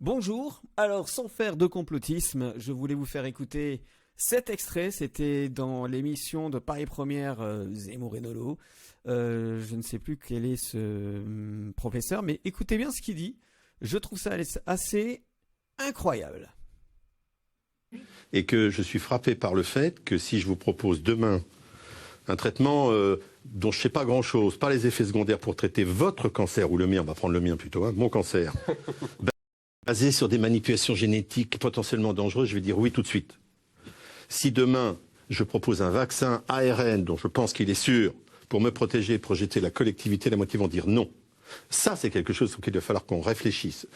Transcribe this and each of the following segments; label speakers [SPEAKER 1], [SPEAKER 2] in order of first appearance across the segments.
[SPEAKER 1] Bonjour, alors sans faire de complotisme, je voulais vous faire écouter cet extrait, c'était dans l'émission de Paris Première Zemmour et Nolo. Je ne sais plus quel est ce professeur, mais écoutez bien ce qu'il dit, je trouve ça assez incroyable.
[SPEAKER 2] Et que je suis frappé par le fait que si je vous propose demain un traitement dont je ne sais pas grand-chose, pas les effets secondaires pour traiter votre cancer, ou le mien, on va prendre le mien plutôt, mon cancer, basé sur des manipulations génétiques potentiellement dangereuses, je vais dire oui tout de suite. Si demain, je propose un vaccin ARN dont je pense qu'il est sûr pour me protéger et projeter la collectivité, la moitié vont dire non. Ça, c'est quelque chose auquel il va falloir qu'on réfléchisse.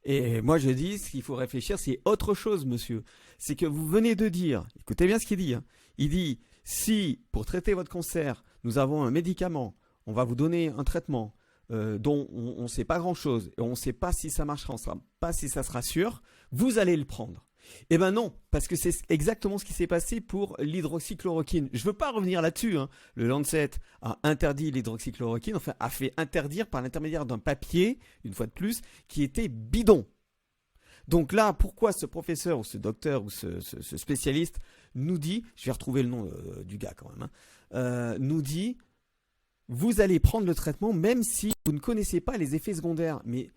[SPEAKER 1] Et moi je dis, ce qu'il faut réfléchir, c'est autre chose, monsieur. C'est que vous venez de dire, écoutez bien ce qu'il dit, hein. Il dit, si pour traiter votre cancer, nous avons un médicament, on va vous donner un traitement dont on ne sait pas grand-chose, et on ne sait pas si ça marchera, on ne sait pas si ça sera sûr, vous allez le prendre. Eh ben non, parce que c'est exactement ce qui s'est passé pour l'hydroxychloroquine. Je ne veux pas revenir là-dessus, hein. Le Lancet a interdit l'hydroxychloroquine, enfin a fait interdire par l'intermédiaire d'un papier, une fois de plus, qui était bidon. Donc là, pourquoi ce professeur ou ce docteur ou ce spécialiste nous dit, je vais retrouver le nom du gars quand même, hein, nous dit, vous allez prendre le traitement même si vous ne connaissez pas les effets secondaires. Mais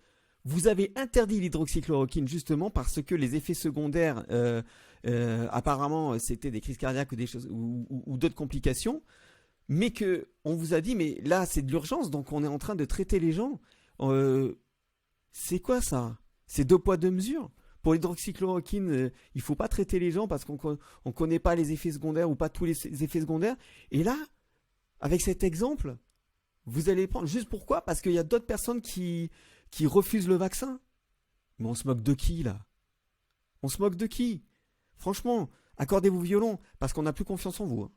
[SPEAKER 1] vous avez interdit l'hydroxychloroquine justement parce que les effets secondaires, apparemment, c'était des crises cardiaques ou des choses ou d'autres complications, mais que on vous a dit, mais là, c'est de l'urgence, donc on est en train de traiter les gens. C'est quoi ça? C'est deux poids deux mesures. Pour l'hydroxychloroquine, il faut pas traiter les gens parce qu'on ne connaît pas les effets secondaires ou pas tous les effets secondaires. Et là, avec cet exemple, vous allez prendre juste pourquoi? Parce qu'il y a d'autres personnes qui refusent le vaccin. Mais on se moque de qui là? On se moque de qui? Franchement, accordez-vous violon parce qu'on n'a plus confiance en vous, hein.